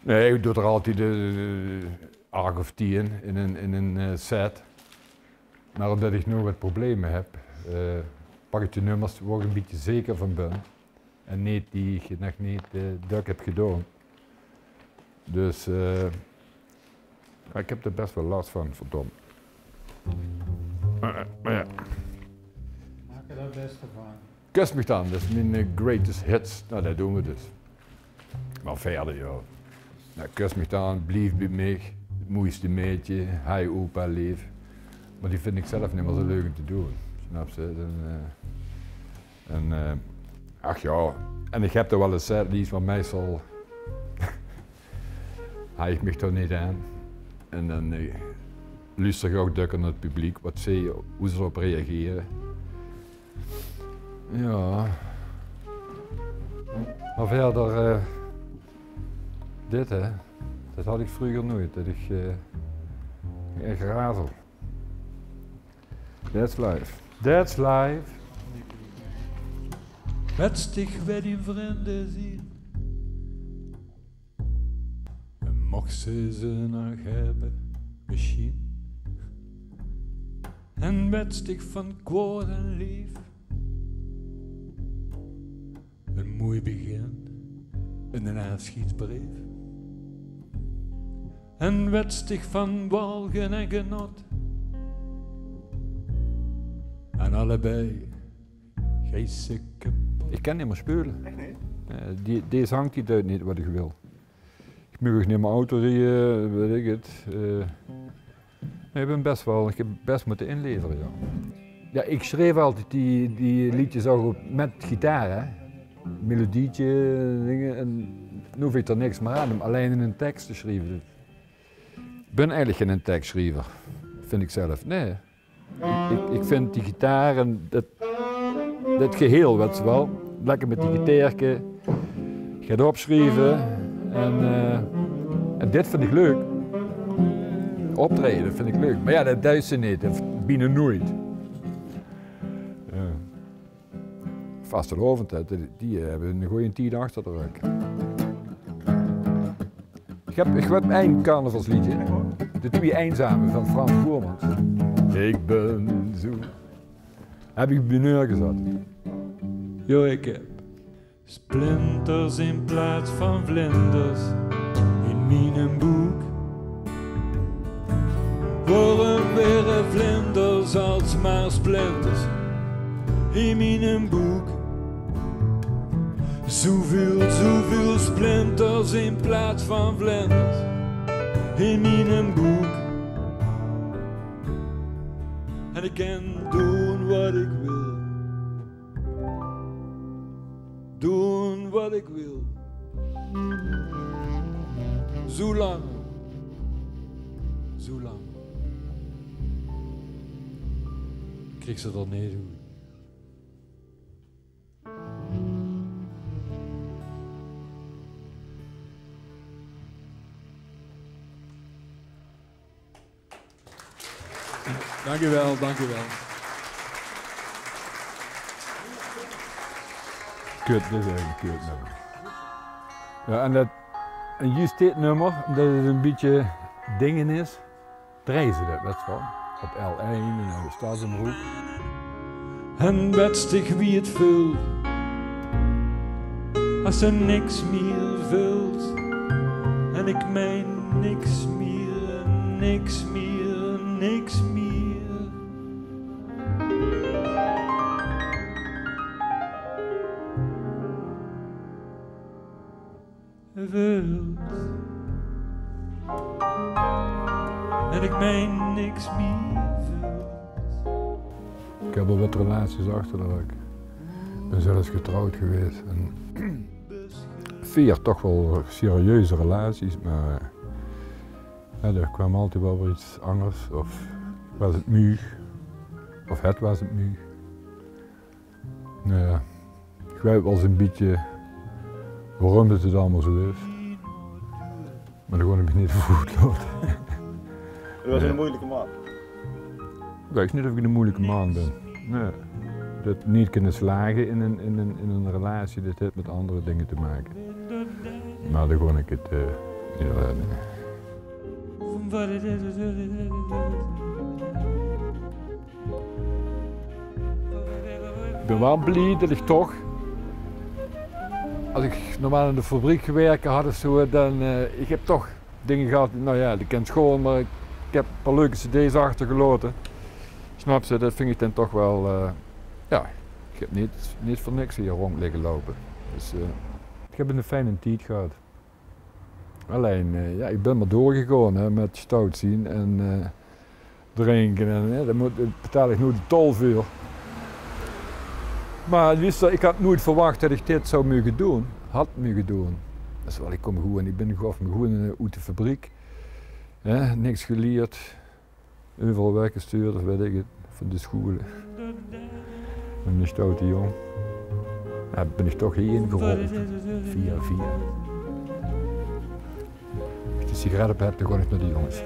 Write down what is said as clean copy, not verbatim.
Nee, ik doe er altijd 8 of 10 in een set. Maar omdat ik nu wat problemen heb, pak ik de nummers waar ik een beetje zeker van ben. En niet die ik nog niet dat heb gedaan. Dus ik heb er best wel last van, verdomme. Maar ja. Maak er het beste van. Kus me dan, dat is mijn greatest hits. Nou, dat doen we dus. Maar verder, ja. Nou, kus me dan, blijf bij mij. Het mooiste meidje, hi opa, lief. Maar die vind ik zelf niet meer zo leuk om te doen. Snap je? Ach ja, en ik heb er wel een setlist, maar meestal haal ik me toch niet aan. En dan luister ik ook naar het publiek, wat ze, hoe ze erop reageren. Ja. Maar verder, dit hè, dat had ik vroeger nooit, dat ik echt razel. That's life. That's life. Met dich werd in vrienden zien. En mocht ze nog hebben, misschien. En met dich van kwaad en lief. Een mooi begin in een afscheidsbrief. En met dich van walgen en genot. En allebei geest kapot. Ik kan niet meer spelen. Echt niet? Deze hangt niet uit niet wat ik wil. Ik mag ook niet meer auto rijden, weet ik het. Ik heb best moeten inleveren, ja. Ja, ik schreef altijd die liedjes ook met gitaar, hè. Melodietje, dingen. En nu hoef ik er niks meer aan om alleen in een tekst te schrijven. Ik ben eigenlijk geen tekstschrijver, vind ik zelf. Nee. Ik vind die gitaar en dat geheel, weet je wel. Lekker met die gitaarke. Ik ga het opschrijven en dit vind ik leuk. Optreden vind ik leuk. Maar ja, dat duist ze niet, dat binnen nooit. Vastelovend, die hebben een goede 10 achter de rug. Ik heb één carnavalsliedje. De Twee Eenzamen van Frans Boermans. Ik ben zo. Heb ik bij neergezet. Jo, ik heb splinters in plaats van vlinders in mijn boek. Waarom weer vlinders als maar splinters in mijn boek? Zoveel splinters in plaats van vlinders in mijn boek. En ik kan doen wat ik wil. Doen wat ik wil. Zolang. Ik kreeg ze er niet goed. Dank u wel. Kut, dit is eigenlijk een kut nummer. Ja, en juist dit nummer, omdat het een beetje dingen is, draaien ze dat, weet je wel. Op L1 en dan staat ze omhoog. En wetstig wie het vult, als er niks meer vult. En ik meen niks meer, niks meer, niks meer. Vult. En ik meen niks meer vult. Ik heb al wat relaties achter de rug. Ik ben zelfs getrouwd geweest. En 4 toch wel serieuze relaties, maar er kwam altijd wel weer iets anders. Of was het muug, of het was het muug. Nou ja, ik weet wel eens een beetje waarom het allemaal zo is. Maar dan kon ik me niet goed laten. Dat was een moeilijke man. Ik weet niet of ik een moeilijke man ben. Nee. Dat niet kunnen slagen in een relatie, dat heeft met andere dingen te maken. Maar dan kon ik het Ja, ik ben wel blij dat ik toch, als ik normaal in de fabriek gewerkt had of zo, dan ik heb toch dingen gehad, nou ja, die kent school, maar ik heb een paar leuke cd's achtergelaten. Snap ze, dat vind ik dan toch wel, ja, ik heb niet voor niks hier rond liggen lopen. Dus ik heb een fijne tijd gehad. Alleen, ja, ik ben maar doorgegaan hè, met stout zien en drinken en dan betaal ik nooit de tol voor. Maar ik had nooit verwacht dat ik dit zou mogen doen, had mogen doen. Dus wel, ik kom gewoon, ik ben gewoon uit de fabriek, hè, niks geleerd, overal weggestuurd of weet ik het, van de scholen. Met een stoute jong. Ja, ben ik toch hierheen geholpen, via. Als ik de sigaret op heb, dan ga ik naar de jongens.